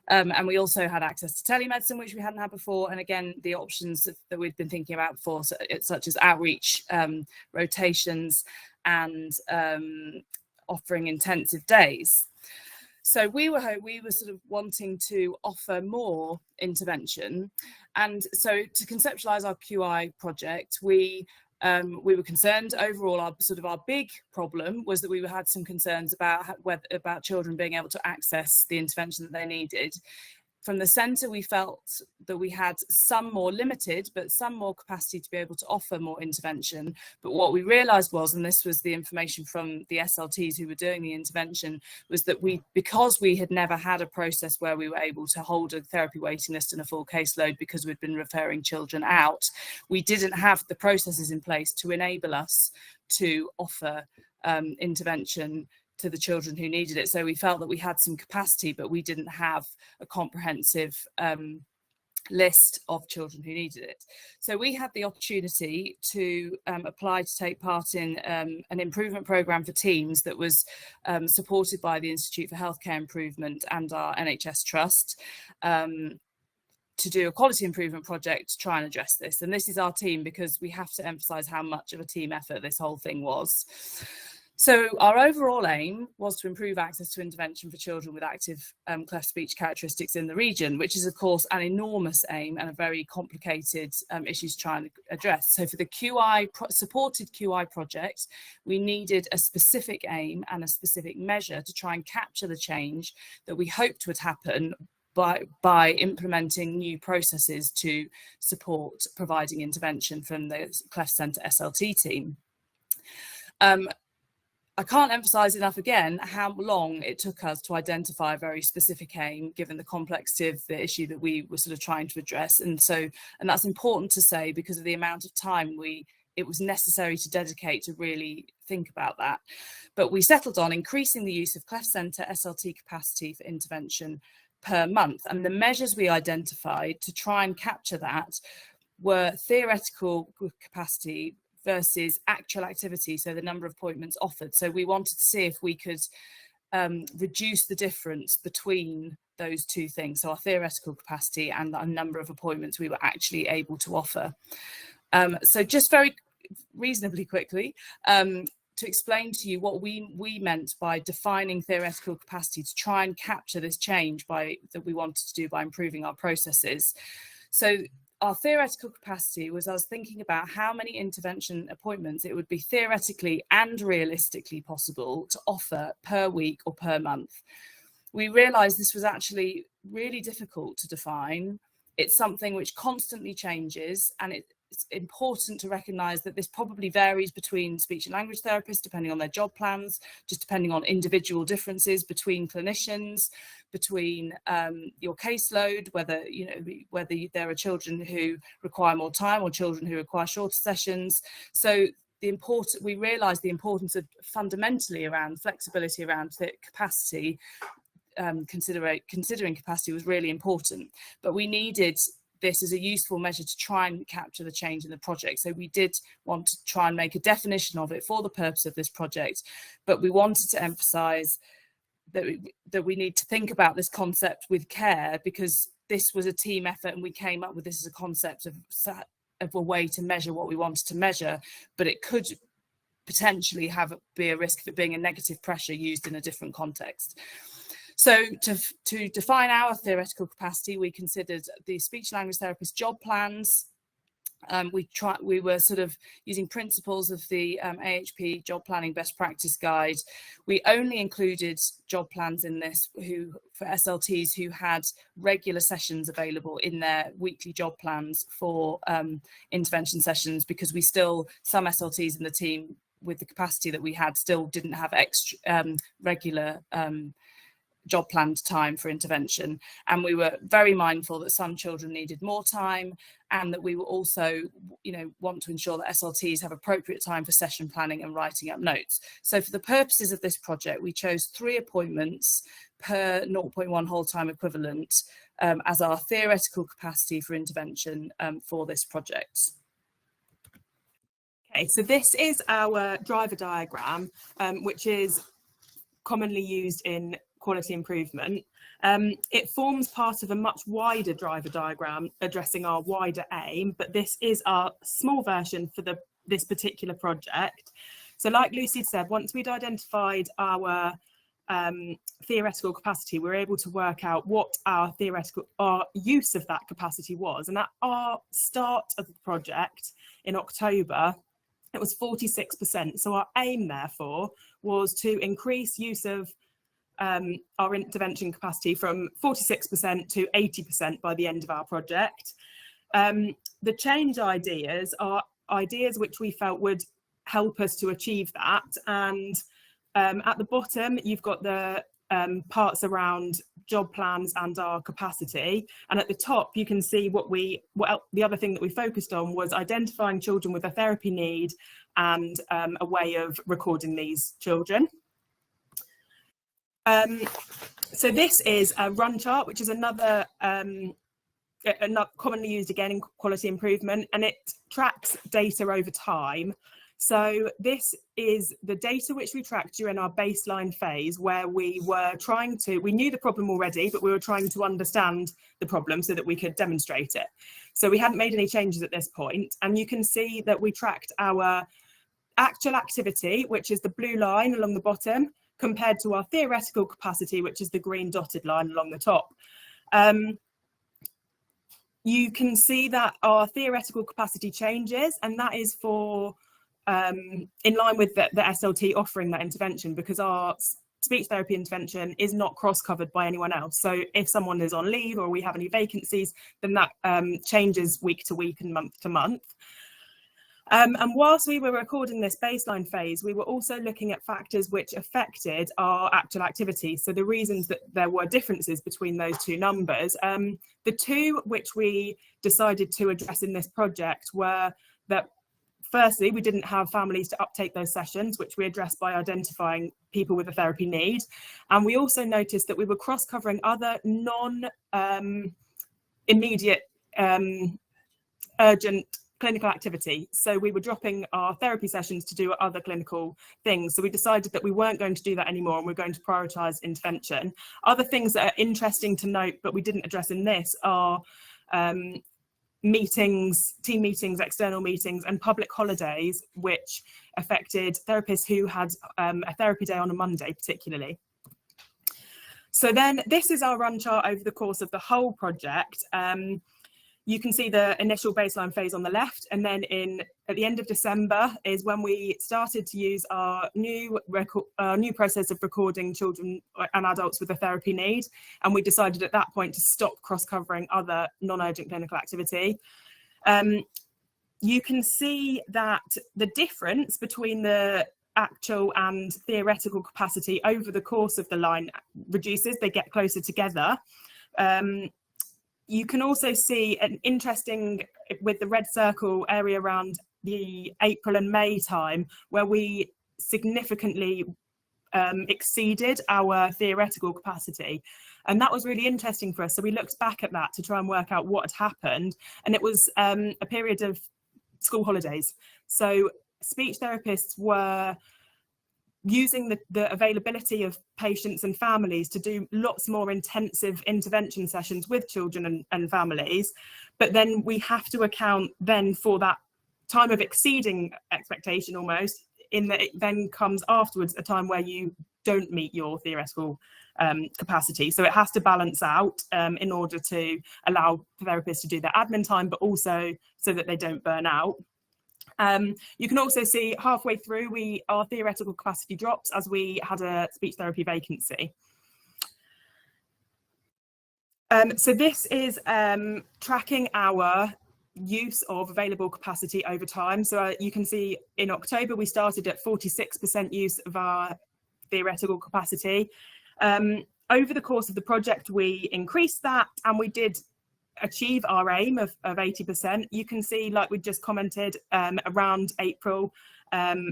And we also had access to telemedicine, which we hadn't had before. And again, the options that we'd been thinking about before, such as outreach, rotations, and offering intensive days. So we were sort of wanting to offer more intervention. And so to conceptualise our QI project, we were concerned overall. Our big problem was that we had some concerns about children being able to access the intervention that they needed. From the centre, we felt that we had some more limited, but some more capacity to be able to offer more intervention. But what we realised was, and this was the information from the SLTs who were doing the intervention, was that because we had never had a process where we were able to hold a therapy waiting list and a full caseload because we'd been referring children out, we didn't have the processes in place to enable us to offer intervention to the children who needed it. So we felt that we had some capacity, but we didn't have a comprehensive list of children who needed it. So we had the opportunity to apply to take part in an improvement programme for teams that was supported by the Institute for Healthcare Improvement and our NHS Trust, to do a quality improvement project to try and address this. And this is our team, because we have to emphasise how much of a team effort this whole thing was. So our overall aim was to improve access to intervention for children with active cleft speech characteristics in the region, which is of course an enormous aim and a very complicated issue to try and address. So for the supported QI project, we needed a specific aim and a specific measure to try and capture the change that we hoped would happen by implementing new processes to support providing intervention from the Cleft Centre SLT team. I can't emphasize enough again how long it took us to identify a very specific aim, given the complexity of the issue that we were sort of trying to address. And that's important to say because of the amount of time it was necessary to dedicate to really think about that. But we settled on increasing the use of cleft centre SLT capacity for intervention per month. And the measures we identified to try and capture that were theoretical capacity versus actual activity, so the number of appointments offered. So we wanted to see if we could reduce the difference between those two things, so our theoretical capacity and the number of appointments we were actually able to offer. So just very reasonably quickly, to explain to you what we meant by defining theoretical capacity to try and capture this change that we wanted to do by improving our processes. So our theoretical capacity was us thinking about how many intervention appointments it would be theoretically and realistically possible to offer per week or per month. We realised this was actually really difficult to define. It's something which constantly changes, and it's important to recognise that this probably varies between speech and language therapists, depending on their job plans, just depending on individual differences between clinicians, between your caseload, whether there are children who require more time or children who require shorter sessions. So we realised the importance of fundamentally around flexibility around the capacity. Considering capacity was really important, but we needed this as a useful measure to try and capture the change in the project. So we did want to try and make a definition of it for the purpose of this project, but we wanted to emphasize that we need to think about this concept with care, because this was a team effort and we came up with this as a concept of a way to measure what we wanted to measure, but it could potentially be a risk of it being a negative pressure used in a different context. So to define our theoretical capacity, we considered the speech language therapist job plans. We were sort of using principles of the AHP job planning best practice guide. We only included job plans in this for SLTs who had regular sessions available in their weekly job plans for intervention sessions, because some SLTs in the team with the capacity that we had still didn't have extra regular job planned time for intervention, and we were very mindful that some children needed more time, and that we were also want to ensure that SLTs have appropriate time for session planning and writing up notes. So for the purposes of this project, we chose 3 appointments per 0.1 whole time equivalent as our theoretical capacity for intervention for this project. Okay, so this is our driver diagram, which is commonly used in quality improvement. It forms part of a much wider driver diagram addressing our wider aim, but this is our small version for this particular project. So like Lucy said, once we'd identified our theoretical capacity, we were able to work out what our use of that capacity was. And at our start of the project in October, it was 46%. So our aim, therefore, was to increase use of our intervention capacity from 46% to 80% by the end of our project. The change ideas are ideas which we felt would help us to achieve that. And at the bottom, you've got the parts around job plans and our capacity. And at the top, you can see the other thing that we focused on was identifying children with a therapy need and a way of recording these children. So this is a run chart, which is another commonly used again in quality improvement, and it tracks data over time. So this is the data which we tracked during our baseline phase, where we knew the problem already, but we were trying to understand the problem so that we could demonstrate it. So we hadn't made any changes at this point, and you can see that we tracked our actual activity, which is the blue line along the bottom, compared to our theoretical capacity, which is the green dotted line along the top. You can see that our theoretical capacity changes, and that is in line with the SLT offering that intervention, because our speech therapy intervention is not cross-covered by anyone else. So if someone is on leave or we have any vacancies, then that changes week to week and month to month. And whilst we were recording this baseline phase, we were also looking at factors which affected our actual activity. So the reasons that there were differences between those two numbers. The two which we decided to address in this project were that, firstly, we didn't have families to uptake those sessions, which we addressed by identifying people with a therapy need. And we also noticed that we were cross-covering other non-immediate urgent clinical activity. So we were dropping our therapy sessions to do other clinical things. So we decided that we weren't going to do that anymore, and we're going to prioritise intervention. Other things that are interesting to note, but we didn't address in this, are meetings, team meetings, external meetings, and public holidays, which affected therapists who had a therapy day on a Monday particularly. So then this is our run chart over the course of the whole project. You can see the initial baseline phase on the left, and then at the end of December is when we started to use our new process of recording children and adults with a therapy need, and we decided at that point to stop cross-covering other non-urgent clinical activity. You can see that the difference between the actual and theoretical capacity over the course of the line reduces, they get closer together. You can also see an interesting, with the red circle area around the April and May time, where we significantly exceeded our theoretical capacity. And that was really interesting for us. So we looked back at that to try and work out what had happened. And it was a period of school holidays. So speech therapists were using the availability of patients and families to do lots more intensive intervention sessions with children and families. But then we have to account then for that time of exceeding expectation almost, in that it then comes afterwards a time where you don't meet your theoretical capacity. So it has to balance out in order to allow therapists to do their admin time, but also so that they don't burn out. You can also see halfway through our theoretical capacity drops as we had a speech therapy vacancy. So this is tracking our use of available capacity over time. So you can see in October we started at 46% use of our theoretical capacity. Over the course of the project we increased that, and we did achieve our aim of 80%. You can see, like we just commented, around April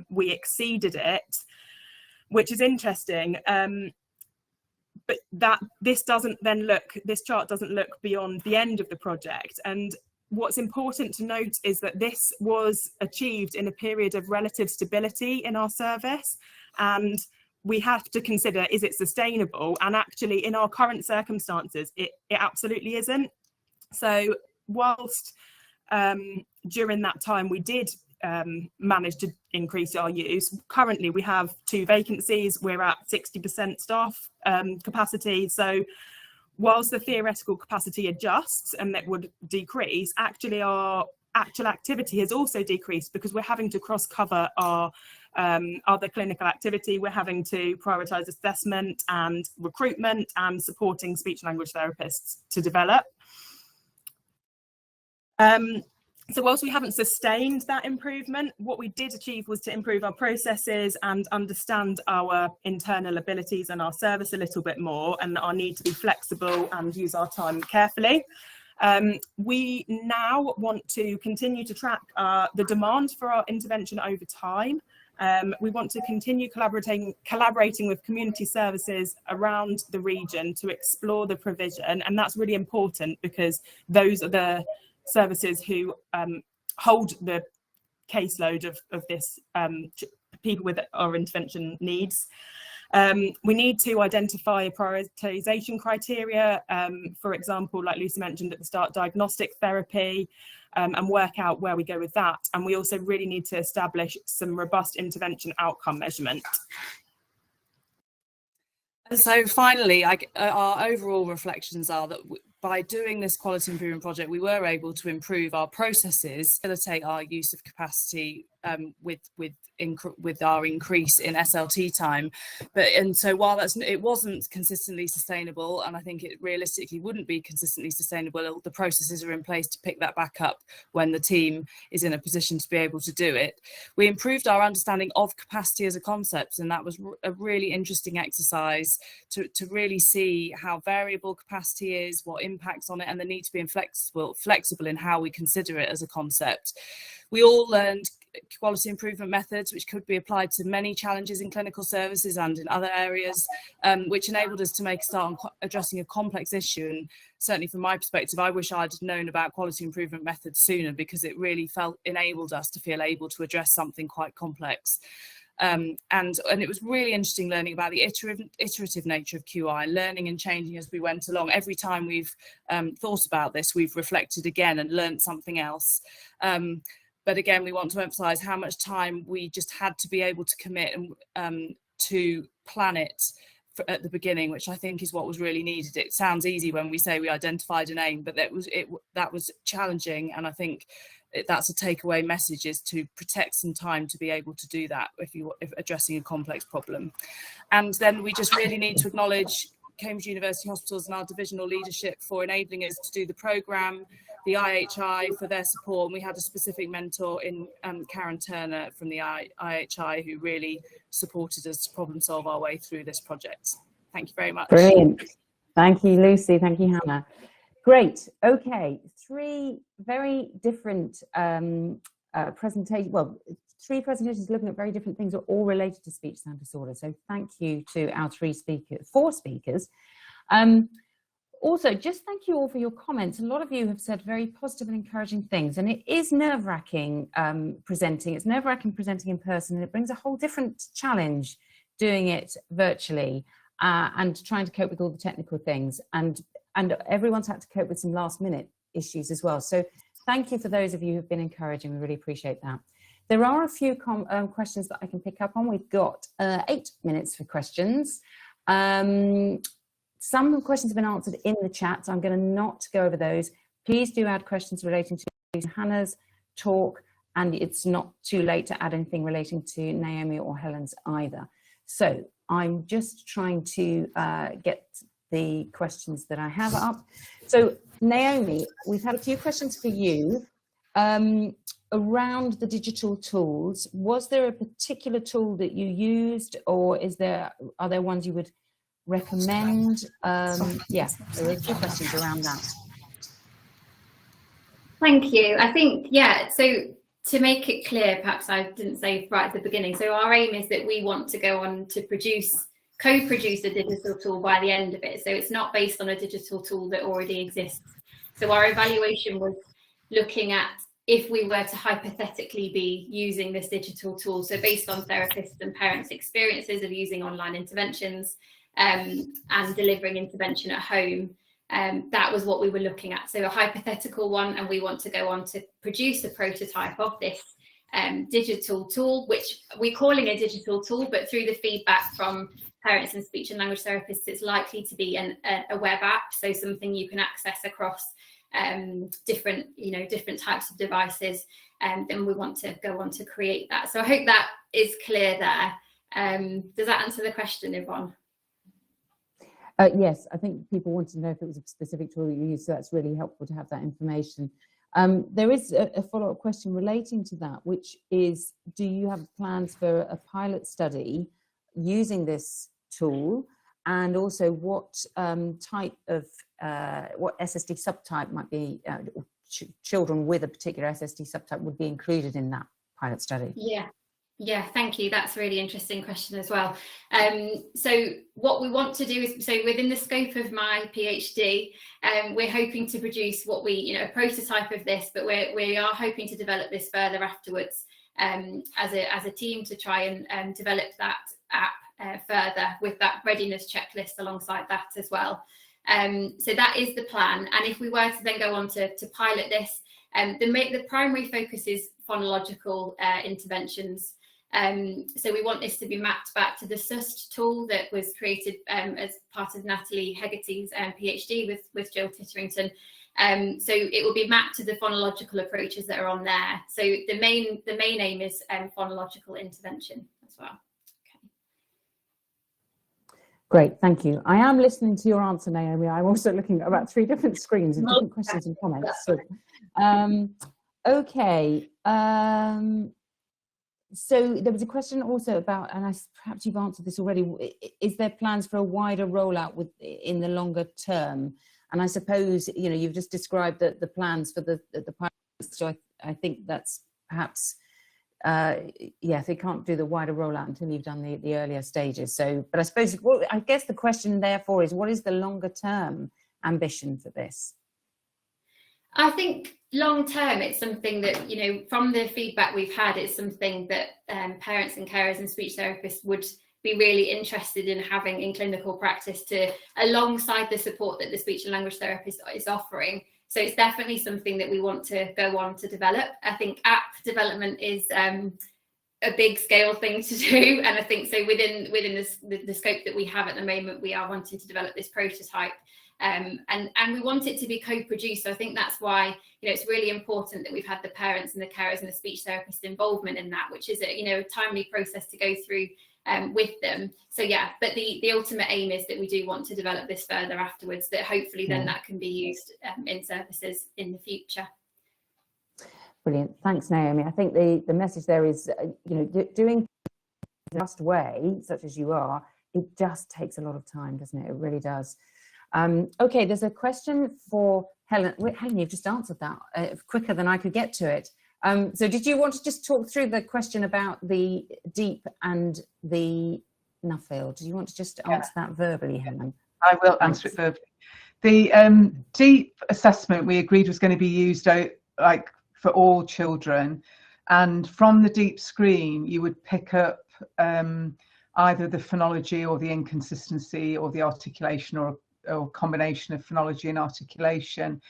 we exceeded it, which is interesting. But this chart doesn't look beyond the end of the project. And what's important to note is that this was achieved in a period of relative stability in our service, and we have to consider, is it sustainable? And actually in our current circumstances it absolutely isn't. So whilst during that time we did manage to increase our use, currently we have 2 vacancies, we're at 60% staff capacity. So whilst the theoretical capacity adjusts and that would decrease, actually our actual activity has also decreased because we're having to cross cover our other clinical activity. We're having to prioritise assessment and recruitment and supporting speech language therapists to develop. So whilst we haven't sustained that improvement, what we did achieve was to improve our processes and understand our internal abilities and our service a little bit more, and our need to be flexible and use our time carefully. We now want to continue to track the demand for our intervention over time. We want to continue collaborating with community services around the region to explore the provision, and that's really important because those are the services who hold the caseload of this people with our intervention needs. We need to identify prioritisation criteria, for example, like Lucy mentioned at the start, diagnostic therapy, and work out where we go with that. And we also really need to establish some robust intervention outcome measurement. And so finally, our overall reflections are that by doing this quality improvement project, we were able to improve our processes, facilitate our use of capacity with our increase in SLT time. And so while it wasn't consistently sustainable, and I think it realistically wouldn't be consistently sustainable, the processes are in place to pick that back up when the team is in a position to be able to do it. We improved our understanding of capacity as a concept, and that was a really interesting exercise to really see how variable capacity is, what impacts on it, and the need to be flexible in how we consider it as a concept. We all learned quality improvement methods which could be applied to many challenges in clinical services and in other areas, which enabled us to make a start on addressing a complex issue. And certainly from my perspective, I wish I'd known about quality improvement methods sooner, because it really enabled us to feel able to address something quite complex. And it was really interesting learning about the iterative nature of QI, learning and changing as we went along. Every time we've thought about this, we've reflected again and learned something else. But again, we want to emphasise how much time we just had to be able to commit and to plan it at the beginning, which I think is what was really needed. It sounds easy when we say we identified an aim, but that was challenging, and I think that's a takeaway message, is to protect some time to be able to do that if addressing a complex problem. And then we just really need to acknowledge Cambridge University Hospitals and our divisional leadership for enabling us to do the programme, the IHI for their support, and we had a specific mentor in Karen Turner from the IHI who really supported us to problem solve our way through this project. Thank you very much. Brilliant. Thank you, Lucy. Thank you, Hannah. Great. Okay, three very different presentations. Well, three presentations looking at very different things, are all related to speech sound disorder. So thank you to our four speakers. Also, just thank you all for your comments. A lot of you have said very positive and encouraging things, and it is nerve-wracking presenting. It's nerve-wracking presenting in person, and it brings a whole different challenge doing it virtually and trying to cope with all the technical things. And everyone's had to cope with some last-minute issues as well. So thank you for those of you who've been encouraging. We really appreciate that. There are a few questions that I can pick up on. We've got 8 minutes for questions. Some questions have been answered in the chat, so I'm going to not go over those. Please do add questions relating to Hannah's talk, and it's not too late to add anything relating to Naomi or Helen's either. So I'm just trying to get the questions that I have up. So Naomi, we've had a few questions for you around the digital tools. Was there a particular tool that you used, or are there ones you would recommend? Yeah, there were a few questions around that. Thank you. I think, yeah, so to make it clear, perhaps I didn't say right at the beginning, so our aim is that we want to go on to co-produce a digital tool by the end of it. So it's not based on a digital tool that already exists. So our evaluation was looking at if we were to hypothetically be using this digital tool. So based on therapists and parents' experiences of using online interventions and delivering intervention at home, that was what we were looking at. So a hypothetical one, and we want to go on to produce a prototype of this digital tool, which we're calling a digital tool, but through the feedback from parents and speech and language therapists, it's likely to be a web app, so something you can access across different types of devices, then we want to go on to create that. So I hope that is clear there. Does that answer the question, Yvonne? Yes, I think people want to know if it was a specific tool you used, so that's really helpful to have that information. There is a follow-up question relating to that, which is, do you have plans for a pilot study using this tool, and also what type of what SSD subtype might be, children with a particular SSD subtype would be included in that pilot study? Yeah, thank you. That's a really interesting question as well. So what we want to do is, so within the scope of my PhD, we're hoping to produce what a prototype of this, but we are hoping to develop this further afterwards as a team to try and develop that app further with that readiness checklist alongside that as well. So that is the plan. And if we were to then go on to pilot this, the primary focus is phonological interventions. So we want this to be mapped back to the SUST tool that was created as part of Natalie Hegarty's PhD with Jill Titterington. So it will be mapped to the phonological approaches that are on there. So the main aim is phonological intervention as well. Great, thank you. I am listening to your answer, Naomi. I'm also looking at about 3 different screens with different questions and comments. So, okay. So there was a question also about, and perhaps you've answered this already, is there plans for a wider rollout in the longer term? And I suppose, you know, you've just described the plans for the pilots, so I think that's perhaps, yeah, they can't do the wider rollout until you've done the earlier stages. So, but I suppose, well, I guess the question therefore is, what is the longer term ambition for this? I think long term, it's something that, you know, from the feedback we've had, it's something that parents and carers and speech therapists would be really interested in having in clinical practice, to alongside the support that the speech and language therapist is offering. So it's definitely something that we want to go on to develop. I think app development is a big scale thing to do, and I think so within the scope that we have at the moment, we are wanting to develop this prototype. And we want it to be co-produced. So I think that's why, you know, it's really important that we've had the parents and the carers and the speech therapist involvement in that, which is a, you know, a timely process to go through with them. So yeah, but the ultimate aim is that we do want to develop this further afterwards, that hopefully then that can be used in services in the future. Brilliant, thanks Naomi. I think the message there is, you know, doing the just way, such as you are, it just takes a lot of time, doesn't it? It really does. Okay, there's a question for Helen. Wait, Helen, you've just answered that quicker than I could get to it. So did you want to just talk through the question about the DEEP and the Nuffield? Do you want to just answer that verbally, Helen? I will answer it verbally. The DEEP assessment we agreed was going to be used like for all children, and from the DEEP screen you would pick up either the phonology or the inconsistency or the articulation, or combination of phonology and articulation.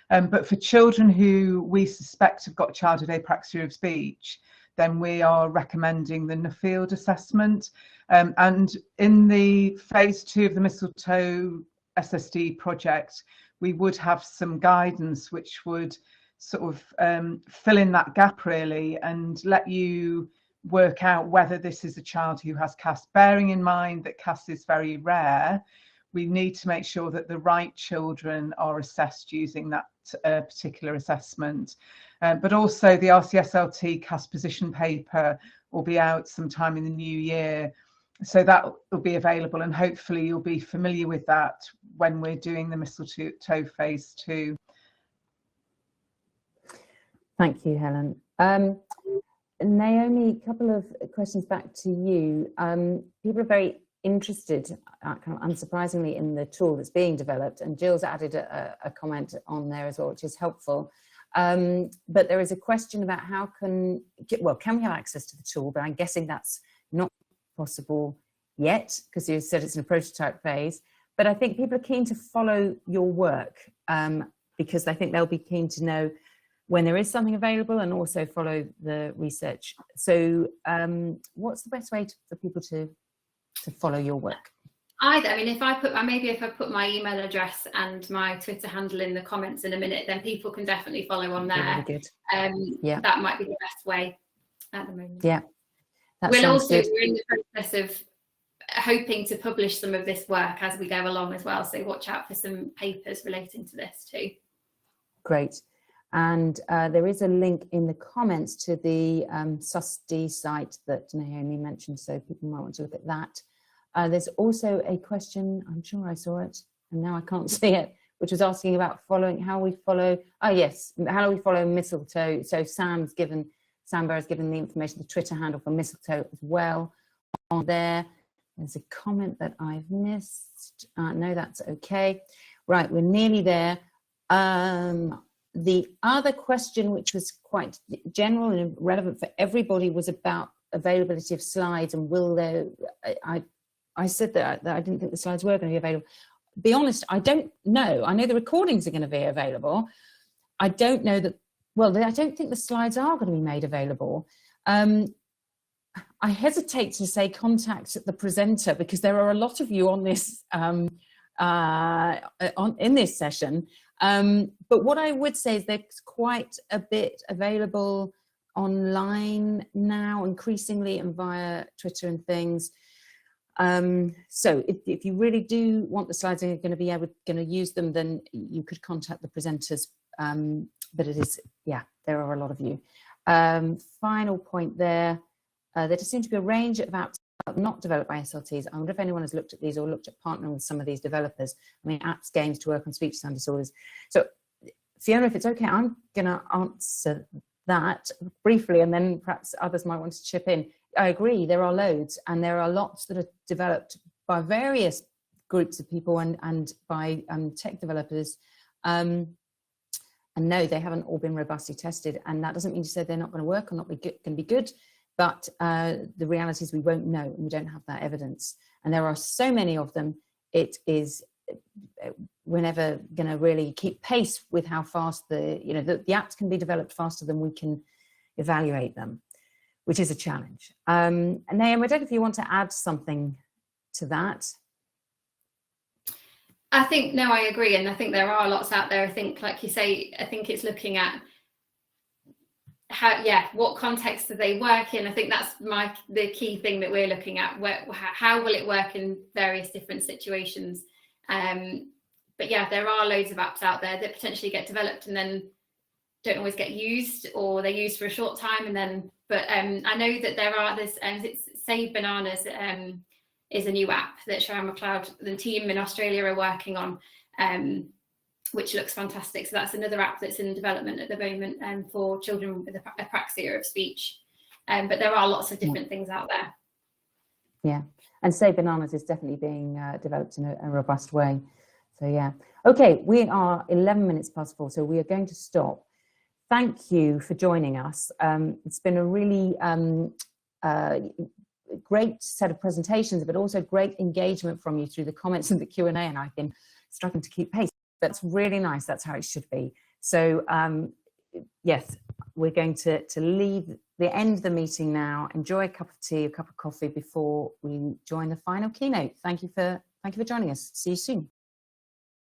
But for children who we suspect have got childhood apraxia of speech, then we are recommending the Nuffield assessment. And in the phase 2 of the Mistletoe SSD project, we would have some guidance which would sort of fill in that gap really, and let you work out whether this is a child who has CAS, bearing in mind that CAS is very rare. We need to make sure that the right children are assessed using that particular assessment. But also the RCSLT CAS position paper will be out sometime in the new year. So that will be available, and hopefully you'll be familiar with that when we're doing the Mistletoe phase 2. Thank you, Helen. Naomi, a couple of questions back to you. People are very interested, kind of unsurprisingly, in the tool that's being developed, and Jill's added a comment on there as well, which is helpful. But there is a question about how can we have access to the tool? But I'm guessing that's not possible yet, because you said it's in a prototype phase. But I think people are keen to follow your work, because I think they'll be keen to know when there is something available, and also follow the research. So what's the best way for people to follow your work? I mean, if I put my email address and my Twitter handle in the comments in a minute, then people can definitely follow on there. Really good. Yeah, that might be the best way at the moment. Yeah, we're in the process of hoping to publish some of this work as we go along as well, so watch out for some papers relating to this too. Great. And there is a link in the comments to the SUSD site that Naomi mentioned, so people might want to look at that. There's also a question, I'm sure I saw it, and now I can't see it, which was asking about how we follow Mistletoe. So Sam Burr has given the information, the Twitter handle for Mistletoe as well on there. There's a comment that I've missed. No, that's okay. Right, we're nearly there. The other question, which was quite general and relevant for everybody, was about availability of slides, and will there, I said that I didn't think the slides were going to be available. Be honest, I don't know. I know the recordings are going to be available. I don't know that, well, I don't think the slides are going to be made available. I hesitate to say contact the presenter, because there are a lot of you on this in this session. But what I would say is there's quite a bit available online now, increasingly, and via Twitter and things. So if you really do want the slides and you're going to use them, then you could contact the presenters. But it is, yeah, there are a lot of you. Final point there. There does seem to be a range of apps not developed by SLTs. I wonder if anyone has looked at these or looked at partnering with some of these developers. I mean, apps, games to work on speech sound disorders. So Fiona, if it's okay, I'm going to answer that briefly, and then perhaps others might want to chip in. I agree, there are loads, and there are lots that are developed by various groups of people and by tech developers. And no, they haven't all been robustly tested, and that doesn't mean to say they're not going to work or not going to be good, but the reality is we won't know, and we don't have that evidence. And there are so many of them, we're never going to really keep pace with how fast the apps can be developed faster than we can evaluate them, which is a challenge. And Naomi, I don't know if you want to add something to that. I think, no, I agree. And I think there are lots out there. I think, like you say, I think it's looking at what context do they work in. I think that's the key thing that we're looking at. How will it work in various different situations? But yeah, there are loads of apps out there that potentially get developed and then don't always get used, or they're used for a short time and then. But I know that there are this, it's Save Bananas is a new app that Sharon McLeod, the team in Australia, are working on, which looks fantastic. So that's another app that's in development at the moment for children with apraxia of speech. But there are lots of different things out there. Yeah, and Save Bananas is definitely being developed in a robust way. So yeah. Okay, we are 11 minutes past 4, so we are going to stop. Thank you for joining us. It's been a really great set of presentations, but also great engagement from you through the comments and the Q&A, and I've been struggling to keep pace. That's really nice. That's how it should be. So yes, we're going to end the meeting now. Enjoy a cup of tea, a cup of coffee before we join the final keynote. Thank you for joining us. See you soon.